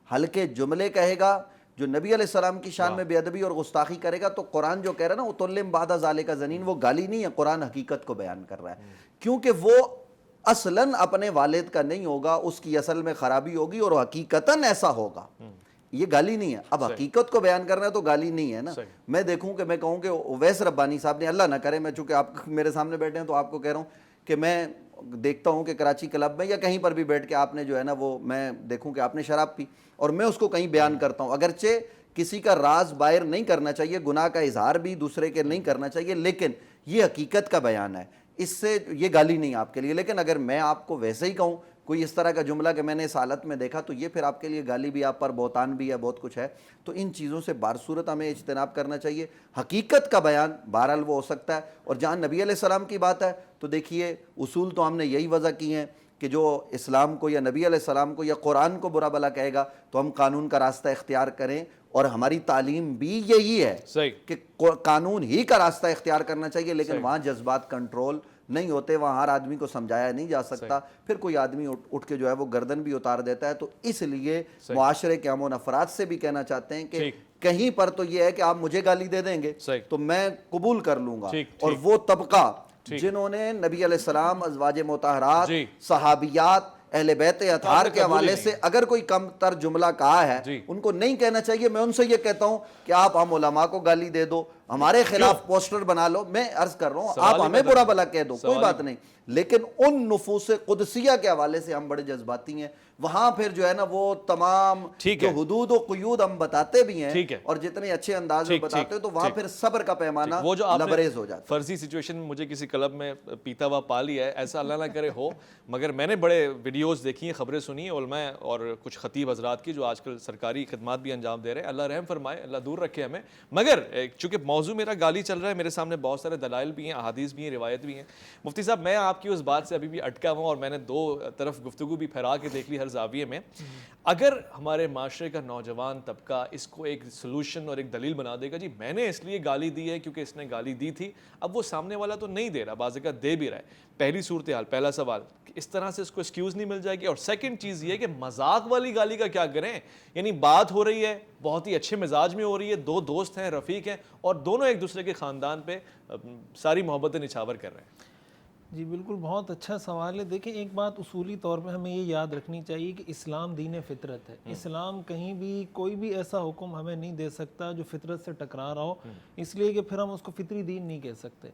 ہلکے جملے کہے گا، جو نبی علیہ السلام کی شان میں بے ادبی اور گستاخی کرے گا، تو قرآن جو کہہ رہا ہے نا اتلم بعد ذالک زنین، وہ گالی نہیں ہے، قرآن حقیقت کو بیان کر رہا ہے، کیونکہ وہ اصلاً اپنے والد کا نہیں ہوگا، اس کی اصل میں خرابی ہوگی اور حقیقتاً ایسا ہوگا، یہ گالی نہیں ہے۔ اب حقیقت کو بیان کرنا ہے تو گالی نہیں ہے نا۔ میں دیکھوں کہ میں کہوں کہ اویس ربانی صاحب نے، اللہ نہ کرے، میں چونکہ آپ میرے سامنے بیٹھے ہیں تو آپ کو کہہ رہا ہوں کہ میں دیکھتا ہوں کہ کراچی کلب میں یا کہیں پر بھی بیٹھ کے آپ نے جو ہے نا وہ میں دیکھوں کہ آپ نے شراب پی اور میں اس کو کہیں بیان کرتا ہوں، اگرچہ کسی کا راز باہر نہیں کرنا چاہیے، گناہ کا اظہار بھی دوسرے کے نہیں کرنا چاہیے، لیکن یہ حقیقت کا بیان ہے، اس سے یہ گالی نہیں آپ کے لیے۔ لیکن اگر میں آپ کو ویسے ہی کہوں کوئی اس طرح کا جملہ کہ میں نے اس حالت میں دیکھا، تو یہ پھر آپ کے لیے گالی بھی، آپ پر بہتان بھی ہے، بہت کچھ ہے۔ تو ان چیزوں سے بارصورت ہمیں اجتناب کرنا چاہیے۔ حقیقت کا بیان بہرحال وہ ہو سکتا ہے، اور جہاں نبی علیہ السلام کی بات ہے تو دیکھیے اصول تو ہم نے یہی وضع کی ہیں کہ جو اسلام کو یا نبی علیہ السلام کو یا قرآن کو برا بھلا کہے گا تو ہم قانون کا راستہ اختیار کریں، اور ہماری تعلیم بھی یہی ہے صحیح کہ قانون ہی کا راستہ اختیار کرنا چاہیے، لیکن وہاں جذبات کنٹرول نہیں ہوتے، وہاں ہر آدمی کو سمجھایا نہیں جا سکتا، پھر کوئی آدمی اٹھ کے جو ہے وہ گردن بھی اتار دیتا ہے۔ تو اس لیے معاشرے کے ہم ان افراد سے بھی کہنا چاہتے ہیں کہ کہیں پر تو یہ ہے کہ آپ مجھے گالی دے دیں گے تو میں قبول کر لوں گا، اور وہ طبقہ جنہوں نے نبی علیہ السلام، ازواج مطہرات، صحابیات، اہل بیت اطہار کے حوالے سے اگر کوئی کم تر جملہ کہا ہے ان کو نہیں کہنا چاہیے۔ میں ان سے یہ کہتا ہوں کہ آپ ہم علماء کو گالی دے دو، ہمارے خلاف پوسٹر بنا لو، میں عرض کر رہا ہوں آپ ہمیں برا بھلا کہہ دو، کوئی بات نہیں، لیکن ان نفوس قدسیہ کے حوالے سے ہم بڑے جذباتی ہیں، وہاں پھر جو ہے نا وہ تمام جو حدود و قیود ہم بتاتے بھی ہیں اور جتنے اچھے انداز میں بتاتے ہیں، تو وہاں پھر صبر کا پیمانہ لبریز ہو جاتا ہے۔ فرضی سچویشن مجھے کسی کلب میں پیتا ہوا پا لیا ہے، ایسا اللہ نہ کرے ہو، مگر میں نے بڑے ویڈیوز دیکھی ہیں، خبریں سنی ہیں علماء اور کچھ خطیب حضرات کی جو آج کل سرکاری خدمات بھی انجام دے رہے ہیں، اللہ رحم فرمائے، اللہ دور رکھے ہمیں۔ مگر چونکہ موضوع میرا گالی چل رہا ہے، میرے سامنے بہت سارے دلائل بھی ہیں، احادیث بھی ہیں، روایت بھی ہیں۔ مفتی صاحب میں آپ کی اس بات سے ابھی بھی اٹکا ہوں، اور میں نے دو طرف گفتگو بھی پھیلا کے دیکھ لی ہر زاویے میں۔ اگر ہمارے معاشرے کا نوجوان طبقہ اس کو ایک سلوشن اور ایک دلیل بنا دے گا، جی میں نے اس لیے گالی دی ہے کیونکہ اس نے گالی دی تھی، اب وہ سامنے والا تو نہیں دے رہا، بعض اوقات دے بھی رہا ہے، پہلی صورتحال، پہلا سوال کہ اس طرح سے اس کو ایکسکیوز نہیں مل جائے گی، اور سیکنڈ چیز یہ کہ مذاق والی گالی کا کیا کریں؟ یعنی بات ہو رہی ہے، بہت ہی اچھے مزاج میں ہو رہی ہے، دو دوست ہیں، رفیق ہیں، اور دونوں ایک دوسرے کے خاندان پہ ساری محبتیں نچھاور کر رہے ہیں۔ جی بالکل، بہت اچھا سوال ہے۔ دیکھیں ایک بات اصولی طور پہ ہمیں یہ یاد رکھنی چاہیے کہ اسلام دین فطرت ہے، اسلام کہیں بھی کوئی بھی ایسا حکم ہمیں نہیں دے سکتا جو فطرت سے ٹکرا رہا ہو، اس لیے کہ پھر ہم اس کو فطری دین نہیں کہہ سکتے۔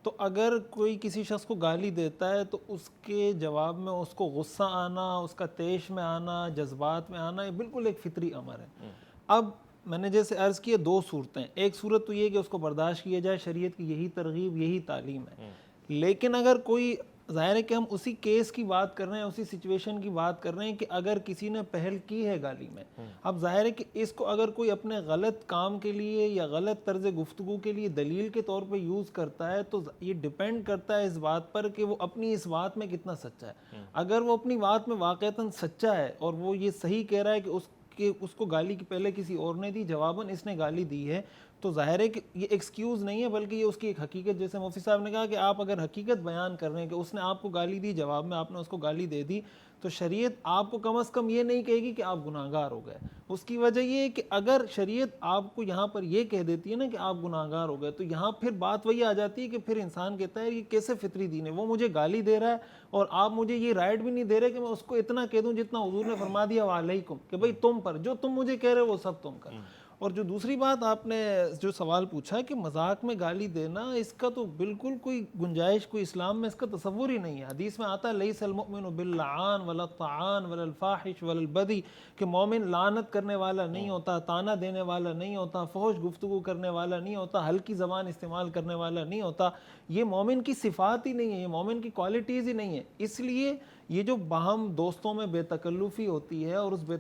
تو اگر کوئی کسی شخص کو گالی دیتا ہے تو اس کے جواب میں اس کو غصہ آنا، اس کا طیش میں آنا، جذبات میں آنا، یہ بالکل ایک فطری امر ہے۔ اب میں نے جیسے عرض کیا دو صورتیں، ایک صورت تو یہ کہ اس کو برداشت کیا جائے، شریعت کی یہی ترغیب یہی تعلیم ہے، لیکن اگر کوئی، ظاہر ہے کہ ہم اسی کیس کی بات کر رہے ہیں، اسی سچویشن کی بات کر رہے ہیں کہ اگر کسی نے پہل کی ہے گالی میں، اب ظاہر ہے کہ اس کو اگر کوئی اپنے غلط کام کے لیے یا غلط طرز گفتگو کے لیے دلیل کے طور پہ یوز کرتا ہے، تو یہ ڈیپینڈ کرتا ہے اس بات پر کہ وہ اپنی اس بات میں کتنا سچا ہے۔ اگر وہ اپنی بات میں واقعتاً سچا ہے اور وہ یہ صحیح کہہ رہا ہے کہ اس کو گالی کی پہلے کسی اور نے دی، جواباً اس نے گالی دی ہے، تو ظاہر ہے کہ یہ ایکسکیوز نہیں ہے بلکہ یہ اس کی ایک حقیقت، جیسے مفتی صاحب نے کہا کہ آپ اگر حقیقت بیان کر رہے ہیں کہ اس نے آپ کو گالی دی، جواب میں آپ نے اس کو گالی دے دی، تو شریعت آپ کو کم از کم یہ نہیں کہے گی کہ آپ گناہگار ہو گئے۔ اس کی وجہ یہ ہے کہ اگر شریعت آپ کو یہاں پر یہ کہہ دیتی ہے نا کہ آپ گناہگار ہو گئے، تو یہاں پھر بات وہی آ جاتی ہے کہ پھر انسان کہتا ہے یہ کیسے فطری دین ہے، وہ مجھے گالی دے رہا ہے اور آپ مجھے یہ رائٹ بھی نہیں دے رہے کہ میں اس کو اتنا کہہ دوں جتنا حضور نے فرما دیا وعلیکم، کہ بھئی تم پر جو تم مجھے کہہ رہے ہو وہ سب تم کر۔ اور جو دوسری بات آپ نے جو سوال پوچھا کہ مذاق میں گالی دینا، اس کا تو بالکل کوئی گنجائش، کوئی اسلام میں اس کا تصور ہی نہیں ہے۔ حدیث میں آتا ہے لیس المؤمن باللعان ولا الطعان ولا الفاحش ولا البذی، کہ مومن لعنت کرنے والا نہیں ہوتا، طعنہ دینے والا نہیں ہوتا، فحش گفتگو کرنے والا نہیں ہوتا، ہلکی زبان استعمال کرنے والا نہیں ہوتا۔ یہ مومن کی صفات ہی نہیں ہے، یہ مومن کی کوالٹیز ہی نہیں ہے۔ اس لیے یہ جو باہم دوستوں میں بے تکلفی ہوتی ہے اور اس بے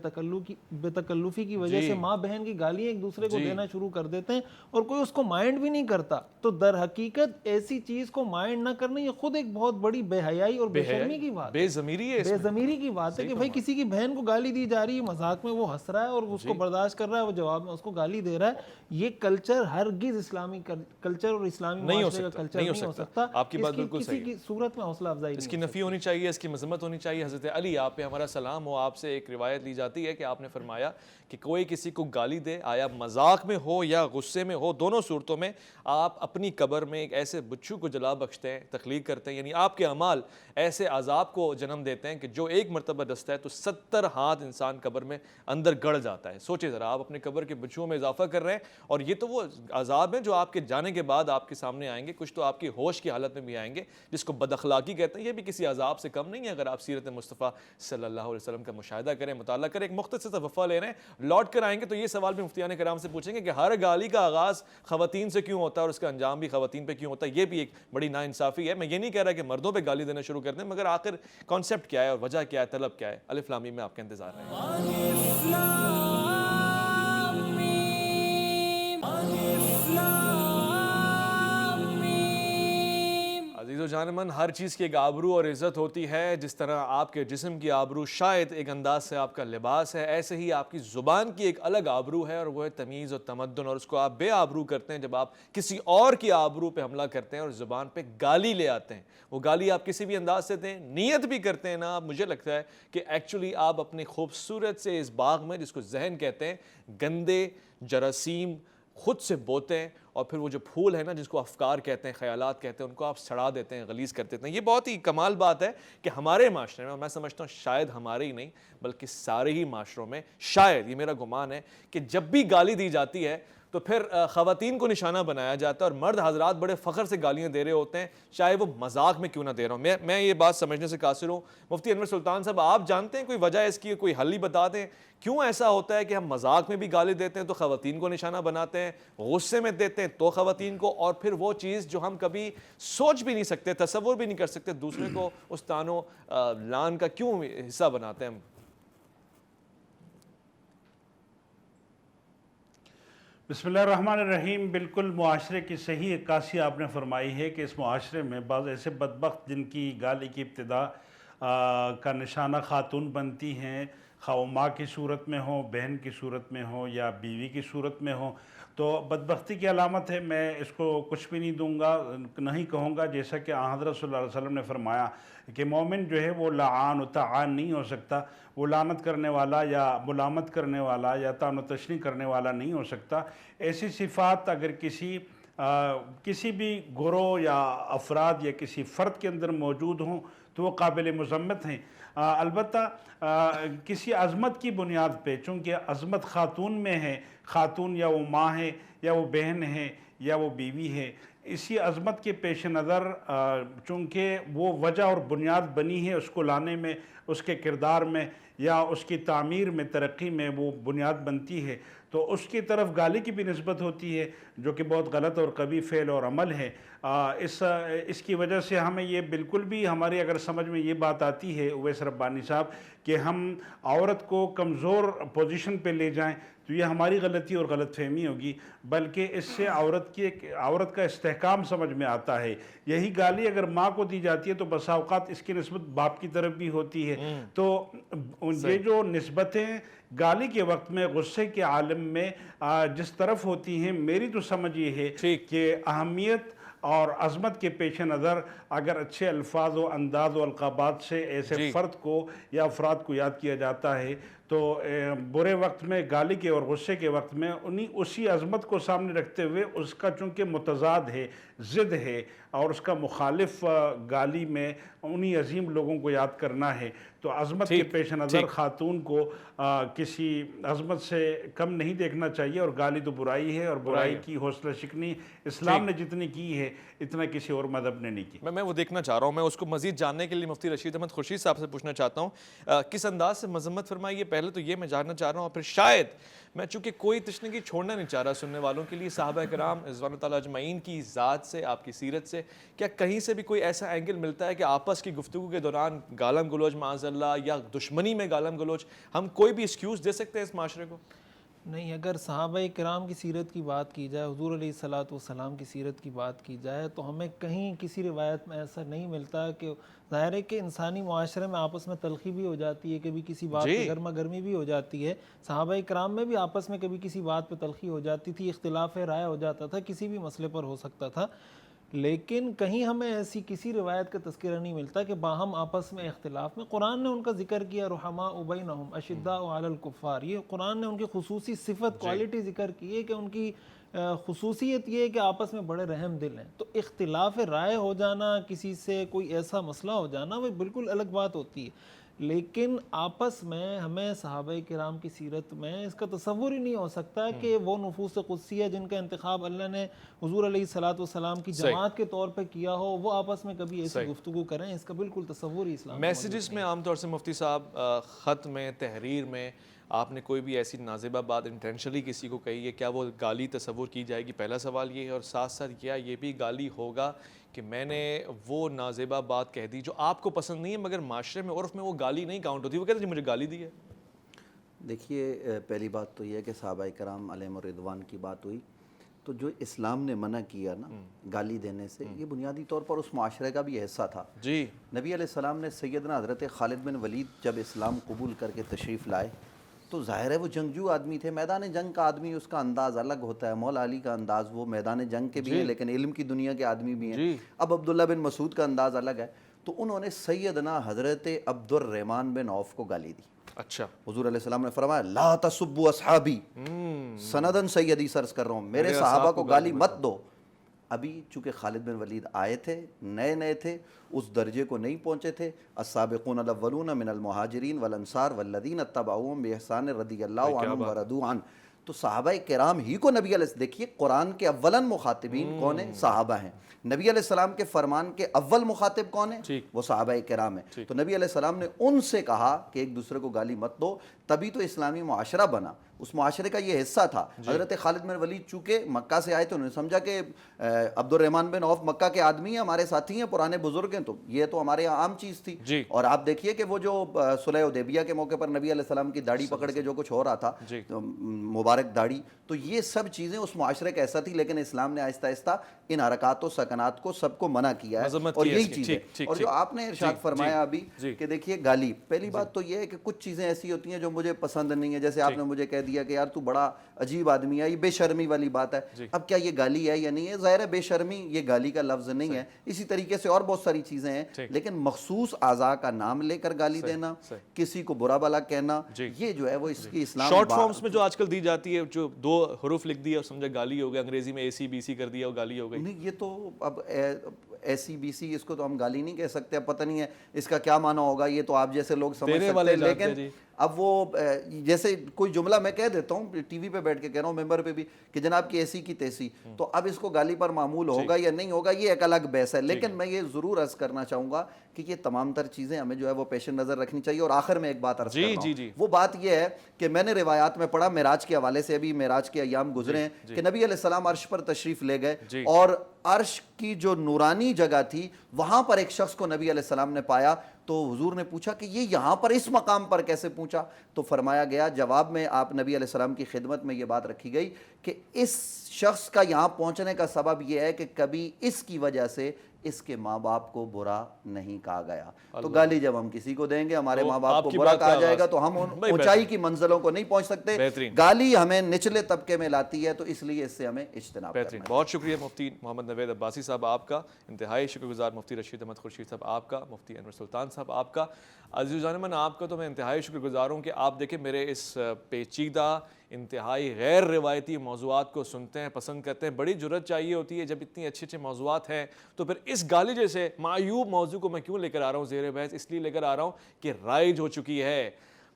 تکلفی کی وجہ سے ماں بہن کی گالیاں ایک دوسرے کو دینا شروع کر دیتے ہیں اور کوئی اس کو مائنڈ بھی نہیں کرتا، تو در حقیقت ایسی چیز کو مائنڈ نہ کرنا یہ خود ایک بہت بڑی بے حیائی اور بے شرمی کی بات ہے، بے ضمیری ہے، بے ضمیری کی بات ہے کہ بھائی کسی کی بہن کو گالی دی جا رہی ہے، مذاق میں وہ ہنس رہا ہے اور اس کو برداشت کر رہا ہے، وہ جواب میں اس کو گالی دے رہا ہے۔ یہ کلچر ہرگز اسلامی کلچر اور اسلامی معاشرے کا کلچر نہیں ہو سکتا۔ آپ کی بات بالکل صحیح ہے، کسی کی صورت میں حوصلہ افزائی اس کی نفی ہونی چاہیے، اس کی مذمت رحمت ہونی چاہیے. حضرت علی آپ پہ ہمارا سلام ہو, آپ سے ایک روایت لی جاتی ہے کہ آپ نے فرمایا کہ کوئی کسی کو گالی دے, آیا مذاق میں ہو یا غصے میں ہو, دونوں صورتوں میں آپ اپنی قبر میں ایک ایسے بچھو کو جلا بخشتے ہیں, تخلیق کرتے ہیں. یعنی آپ کے اعمال ایسے عذاب کو جنم دیتے ہیں کہ جو ایک مرتبہ دستا ہے تو 70 ہاتھ انسان قبر میں اندر گڑ جاتا ہے. سوچے ذرا, آپ اپنے قبر کے بچھوؤں میں اضافہ کر رہے ہیں, اور یہ تو وہ عذاب ہیں جو آپ کے جانے کے بعد آپ کے سامنے آئیں گے. کچھ تو آپ کی ہوش کی حالت میں بھی آئیں گے, جس کو بد اخلاقی کہتے ہیں. یہ بھی کسی عذاب سے کم نہیں ہے اگر آپ سیرت مصطفیٰ صلی اللہ علیہ وسلم کا مشاہدہ کریں, مطالعہ کریں. ایک مختصر سا وقفہ لے رہے ہیں, لوٹ کر آئیں گے تو یہ سوال بھی مفتیان کرام سے پوچھیں گے کہ ہر گالی کا آغاز خواتین سے کیوں ہوتا ہے اور اس کا انجام بھی خواتین پہ کیوں ہوتا ہے. یہ بھی ایک بڑی ناانصافی ہے. میں یہ نہیں کہہ رہا کہ مردوں پہ گالی دینا شروع کر دیں, مگر آخر کانسیپٹ کیا ہے اور وجہ کیا ہے, طلب کیا ہے. الف لام میم میں آپ کا انتظار ہے. عزیز و جانمن, ہر چیز کی ایک آبرو اور عزت ہوتی ہے. جس طرح آپ کے جسم کی آبرو شاید ایک انداز سے آپ کا لباس ہے, ایسے ہی آپ کی زبان کی ایک الگ آبرو ہے, اور وہ ہے تمیز اور تمدن. اور اس کو آپ بے آبرو کرتے ہیں جب آپ کسی اور کی آبرو پہ حملہ کرتے ہیں اور زبان پہ گالی لے آتے ہیں. وہ گالی آپ کسی بھی انداز سے دیں, نیت بھی کرتے ہیں نا آپ, مجھے لگتا ہے کہ ایکچولی آپ اپنی خوبصورت سے اس باغ میں, جس کو ذہن کہتے ہیں, گندے جراثیم خود سے بوتے ہیں, اور پھر وہ جو پھول ہے نا جس کو افکار کہتے ہیں, خیالات کہتے ہیں, ان کو آپ سڑا دیتے ہیں, غلیظ کر دیتے ہیں. یہ بہت ہی کمال بات ہے کہ ہمارے معاشرے میں, میں سمجھتا ہوں شاید ہمارے ہی نہیں بلکہ سارے ہی معاشروں میں, شاید یہ میرا گمان ہے کہ جب بھی گالی دی جاتی ہے تو پھر خواتین کو نشانہ بنایا جاتا ہے, اور مرد حضرات بڑے فخر سے گالیاں دے رہے ہوتے ہیں, چاہے وہ مذاق میں کیوں نہ دے رہا ہوں. میں یہ بات سمجھنے سے قاصر ہوں. مفتی انور سلطان صاحب, آپ جانتے ہیں کوئی وجہ اس کی, کوئی حل ہی بتا دیں, کیوں ایسا ہوتا ہے کہ ہم مذاق میں بھی گالی دیتے ہیں تو خواتین کو نشانہ بناتے ہیں, غصے میں دیتے ہیں تو خواتین کو, اور پھر وہ چیز جو ہم کبھی سوچ بھی نہیں سکتے, تصور بھی نہیں کر سکتے, دوسرے کو اس تان و لان کا کیوں حصہ بناتے ہیں ہم. بسم اللہ الرحمن الرحیم. بالکل معاشرے کی صحیح عکاسی آپ نے فرمائی ہے کہ اس معاشرے میں بعض ایسے بدبخت جن کی گالی کی ابتدا کا نشانہ خاتون بنتی ہیں, خواہ ماں کی صورت میں ہو, بہن کی صورت میں ہو یا بیوی کی صورت میں ہو, تو بدبختی کی علامت ہے. میں اس کو کچھ بھی نہیں دوں گا, نہیں کہوں گا, جیسا کہ حضرت صلی اللہ علیہ وسلم نے فرمایا کہ مومن جو ہے وہ لعان و تعان نہیں ہو سکتا, وہ لعنت کرنے والا یا ملامت کرنے والا یا طعن و تشنیع کرنے والا نہیں ہو سکتا. ایسی صفات اگر کسی بھی گروہ یا افراد یا کسی فرد کے اندر موجود ہوں تو وہ قابل مذمت ہیں. البتہ کسی عظمت کی بنیاد پہ, چونکہ عظمت خاتون میں ہے, خاتون یا وہ ماں ہے یا وہ بہن ہے یا وہ بیوی ہے, اسی عظمت کے پیش نظر چونکہ وہ وجہ اور بنیاد بنی ہے اس کو لانے میں, اس کے کردار میں یا اس کی تعمیر میں, ترقی میں وہ بنیاد بنتی ہے, تو اس کی طرف گالی کی بھی نسبت ہوتی ہے جو کہ بہت غلط اور قبیح فعل اور عمل ہے. اس کی وجہ سے ہمیں یہ بالکل بھی ہماری اگر سمجھ میں یہ بات آتی ہے اویس ربانی صاحب کہ ہم عورت کو کمزور پوزیشن پہ لے جائیں تو یہ ہماری غلطی اور غلط فہمی ہوگی, بلکہ اس سے عورت کا استحکام سمجھ میں آتا ہے. یہی گالی اگر ماں کو دی جاتی ہے تو بسا اوقات اس کی نسبت باپ کی طرف بھی ہوتی ہے. تو یہ جو نسبتیں گالی کے وقت میں غصے کے عالم میں جس طرف ہوتی ہیں, میری تو سمجھ یہ ہے کہ اہمیت اور عظمت کے پیش نظر اگر اچھے الفاظ و انداز و القابات سے ایسے فرد کو یا افراد کو یاد کیا جاتا ہے تو برے وقت میں گالی کے اور غصے کے وقت میں اسی عظمت کو سامنے رکھتے ہوئے اس کا چونکہ متضاد ہے, ضد ہے, اور اس کا مخالف گالی میں انہی عظیم لوگوں کو یاد کرنا ہے. تو عظمت کے پیش نظر خاتون کو کسی عظمت سے کم نہیں دیکھنا چاہیے, اور گالی تو برائی ہے, اور برائی کی حوصلہ شکنی اسلام نے جتنی کی ہے اتنا کسی اور مذہب نے نہیں کی. میں وہ دیکھنا چاہ رہا ہوں. میں اس کو مزید جاننے کے لیے مفتی رشید احمد خورشید صاحب سے پوچھنا چاہتا ہوں, کس انداز سے مذمت فرمائی ہے, پہلے تو یہ میں جاننا چاہ رہا ہوں, اور پھر شاید میں چونکہ کوئی تشنگی چھوڑنا نہیں چاہ رہا سننے والوں کے لیے, صحابہ کرام رضوان اللہ اجمعین کی ذات سے, آپ کی سیرت سے, کیا کہیں سے بھی کوئی ایسا اینگل ملتا ہے کہ آپس کی گفتگو کے دوران گالم گلوچ معاذ اللہ یا دشمنی میں گالم گلوچ, ہم کوئی بھی ایکسکیوز دے سکتے ہیں اس معاشرے کو؟ نہیں, اگر صحابہ کرام کی سیرت کی بات کی جائے, حضور علیہ الصلوۃ والسلام کی سیرت کی بات کی جائے, تو ہمیں کہیں کسی روایت میں ایسا نہیں ملتا کہ ظاہر ہے کہ انسانی معاشرے میں آپس میں تلخی بھی ہو جاتی ہے, کبھی کسی بات پہ گرما گرمی بھی ہو جاتی ہے. صحابہ کرام میں بھی آپس میں کبھی کسی بات پہ تلخی ہو جاتی تھی, اختلاف رائے ہو جاتا تھا, کسی بھی مسئلے پر ہو سکتا تھا. لیکن کہیں ہمیں ایسی کسی روایت کا تذکرہ نہیں ملتا کہ باہم آپس میں اختلاف میں قرآن نے ان کا ذکر کیا رحماء بینہم اشداء علی الکفار، یہ قرآن نے ان کی خصوصی صفت کوالٹی ذکر کی ہے کہ ان کی خصوصیت یہ ہے کہ آپس میں بڑے رحم دل ہیں. تو اختلاف رائے ہو جانا، کسی سے کوئی ایسا مسئلہ ہو جانا، وہ بالکل الگ بات ہوتی ہے. لیکن آپس میں ہمیں صحابہ کرام کی سیرت میں اس کا تصور ہی نہیں ہو سکتا کہ وہ نفوس قدسیہ جن کا انتخاب اللہ نے حضور علیہ الصلوۃ والسلام کی جماعت کے طور پہ کیا ہو، وہ آپس میں کبھی ایسی گفتگو کریں. اس کا بالکل تصور ہی اسلام میسیجز میں عام طور سے مفتی صاحب خط میں، تحریر میں آپ نے کوئی بھی ایسی نازیبہ بات انٹینشنلی کسی کو کہی ہے، کیا وہ گالی تصور کی جائے گی؟ پہلا سوال یہ ہے. اور ساتھ ساتھ کیا یہ بھی گالی ہوگا کہ میں نے وہ نازیبہ بات کہہ دی جو آپ کو پسند نہیں ہے مگر معاشرے میں عرف میں وہ گالی نہیں کاؤنٹ ہوتی، وہ کہتے ہیں مجھے گالی دی ہے؟ دیکھیے، پہلی بات تو یہ ہے کہ صحابہ کرام علیہم الرضوان کی بات ہوئی تو جو اسلام نے منع کیا نا گالی دینے سے، یہ بنیادی طور پر اس معاشرے کا بھی حصہ تھا. جی. نبی علیہ السلام نے سیدنا حضرت خالد بن ولید جب اسلام قبول کر کے تشریف لائے تو ظاہر ہے وہ جنگجو آدمی تھے، میدان جنگ کا آدمی، اس کا انداز الگ ہوتا ہے. مولا علی کا انداز، وہ میدان جنگ کے بھی ہیں لیکن علم کی دنیا کے آدمی بھی ہیں. اب عبداللہ بن مسعود کا انداز الگ ہے. تو انہوں نے سیدنا حضرت عبد الرحمن بن عوف کو گالی دی. اچھا. حضور علیہ السلام نے فرمایا لا تسبوا اصحابی، سندن سیدی سرز کر رہا ہوں، میرے صحابہ کو گالی مت دو. ابھی چونکہ خالد بن ولید آئے تھے، نئے تھے، اس درجے کو نہیں پہنچے تھے. السابقون الاولون من المہاجرین والانصار والذین اتبعوہم باحسان رضی اللہ عنہم ورضوا عنہ. تو صحابہ کرام ہی کو نبی علیہ، دیکھیے قرآن کے اولاً مخاطبین کون ہیں؟ صحابہ ہیں. نبی علیہ السلام کے فرمان کے اول مخاطب کون ہیں؟ وہ صحابہ کرام ہیں. تو نبی علیہ السلام نے ان سے کہا کہ ایک دوسرے کو گالی مت دو، تبھی تو اسلامی معاشرہ بنا. اس معاشرے کا یہ حصہ تھا. حضرت خالد بن ولید چونکہ مکہ سے آئے تو انہوں نے سمجھا کہ عبد الرحمن بن عوف مکہ کے آدمی ہیں، ہمارے ساتھی ہیں، پرانے بزرگ ہیں، تو یہ تو ہمارے یہاں عام چیز تھی. اور آپ دیکھیے کہ وہ جو صلح حدیبیہ کے موقع پر نبی علیہ السلام کی داڑھی پکڑ کے جو کچھ ہو رہا تھا، مبارک داڑھی، تو یہ سب چیزیں اس معاشرے کا ایسا تھی. لیکن اسلام نے آہستہ آہستہ ان حرکات و سکنات کو سب کو منع کیا ہے. اور یہی چیز ہے. اور جو آپ نے ارشاد فرمایا ابھی کہ دیکھیے گالی، پہلی بات تو یہ ہے کہ کچھ چیزیں ایسی ہوتی ہیں جو مجھے پسند نہیں ہے. جیسے آپ نے مجھے کہہ دیا کہ یار تو بڑا عجیب آدمی ہے، یہ بے شرمی والی بات ہے. اب کیا یہ گالی ہے یا نہیں ہے؟ ظاہر ہے بے شرمی یہ گالی کا لفظ نہیں ہے. اسی طریقے سے اور بہت ساری چیزیں ہیں. لیکن مخصوص اعضاء کا نام لے کر گالی دینا، کسی کو برا بھلا کہنا، یہ جو ہے وہ اس کی اسلام شارٹ فارمز میں جو آج کل دی جاتی ہے، جو 2 حروف لکھ دیا سمجھا گالی ہو گیا، انگریزی میں ACBC کر دیا وہ گالی ہو گئی. نہیں، یہ تو اب ACBC اس کو تو ہم گالی نہیں کہہ سکتے. اب پتہ نہیں ہے اس کا کیا معنی ہوگا، یہ تو آپ جیسے لوگ سمجھ سکتے ہیں. لیکن اب وہ جیسے کوئی جملہ میں کہہ دیتا ہوں ٹی وی پہ بیٹھ کے کہہ رہا ہوں، ممبر پہ بھی، کہ جناب کی ایسی کی تیسی، تو اب اس کو گالی پر معمول ہوگا یا نہیں ہوگا یہ ایک الگ بحث ہے. لیکن میں یہ ضرور عرض کرنا چاہوں گا کہ یہ تمام تر چیزیں ہمیں جو ہے وہ پیش نظر رکھنی چاہیے. اور آخر میں ایک بات عرض کر رہا ہوں، وہ بات یہ ہے کہ میں نے روایات میں پڑھا معراج کے حوالے سے، ابھی معراج کے ایام گزرے ہیں کہ نبی علیہ السلام عرش پر تشریف لے گئے اور عرش کی جو نورانی جگہ تھی وہاں پر ایک شخص کو نبی علیہ السلام نے پایا. تو حضور نے پوچھا کہ یہ یہاں پر اس مقام پر کیسے پہنچا؟ تو فرمایا گیا، جواب میں آپ نبی علیہ السلام کی خدمت میں یہ بات رکھی گئی کہ اس شخص کا یہاں پہنچنے کا سبب یہ ہے کہ کبھی اس کی وجہ سے اس کے ماں باپ کو برا نہیں کہا گیا. تو گالی جب ہم کسی کو دیں گے، ہمارے ماں باپ کو برا کہا جائے گا تو ہم اونچائی کی منزلوں کو نہیں پہنچ سکتے. گالی ہمیں نچلے طبقے میں لاتی ہے، تو اس لیے اس سے ہمیں اجتناب کرنا ہے. بہت شکریہ مفتی محمد نوید عباسی صاحب آپ کا، انتہائی شکر گزار مفتی رشید احمد خورشید صاحب آپ کا، مفتی انور سلطان صاحب آپ کا. عزیز جانمن آپ کا تو میں انتہائی شکر گزار ہوں کہ آپ دیکھیں میرے اس پیچیدہ انتہائی غیر روایتی موضوعات کو سنتے ہیں، پسند کرتے ہیں. بڑی جرت چاہیے ہوتی ہے جب اتنی اچھے موضوعات ہیں تو پھر اس گالی جیسے معیوب موضوع کو میں کیوں لے کر آ رہا ہوں زیر بحث؟ اس لیے لے کر آ رہا ہوں کہ رائج ہو چکی ہے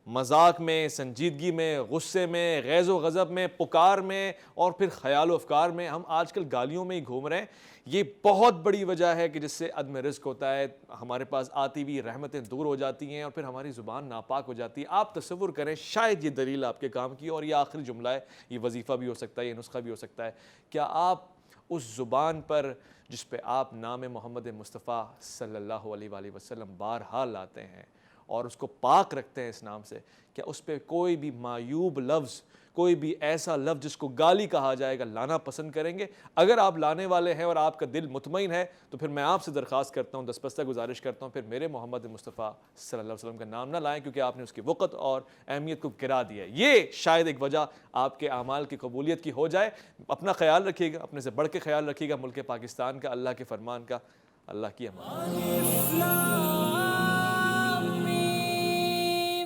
مذاق میں، سنجیدگی میں، غصے میں، غیظ و غضب میں، پکار میں اور پھر خیال و افکار میں. ہم آج کل گالیوں میں ہی گھوم رہے ہیں. یہ بہت بڑی وجہ ہے کہ جس سے عدم رزق ہوتا ہے، ہمارے پاس آتی ہوئی رحمتیں دور ہو جاتی ہیں اور پھر ہماری زبان ناپاک ہو جاتی ہے. آپ تصور کریں، شاید یہ دلیل آپ کے کام کی اور یہ آخری جملہ ہے، یہ وظیفہ بھی ہو سکتا ہے، یہ نسخہ بھی ہو سکتا ہے. کیا آپ اس زبان پر جس پہ آپ نام محمد مصطفیٰ صلی اللہ علیہ وآلہ وسلم بارہا لاتے ہیں اور اس کو پاک رکھتے ہیں اس نام سے، کیا اس پہ کوئی بھی معیوب لفظ، کوئی بھی ایسا لفظ جس کو گالی کہا جائے گا لانا پسند کریں گے. اگر آپ لانے والے ہیں اور آپ کا دل مطمئن ہے تو پھر میں آپ سے درخواست کرتا ہوں, دستپستہ گزارش کرتا ہوں, پھر میرے محمد مصطفیٰ صلی اللہ علیہ وسلم کا نام نہ لائیں, کیونکہ آپ نے اس کی وقت اور اہمیت کو گرا دیا ہے. یہ شاید ایک وجہ آپ کے اعمال کی قبولیت کی ہو جائے. اپنا خیال رکھیے گا, اپنے سے بڑھ کے خیال رکھیے گا ملک پاکستان کا, اللہ کے فرمان کا. اللہ کی امان.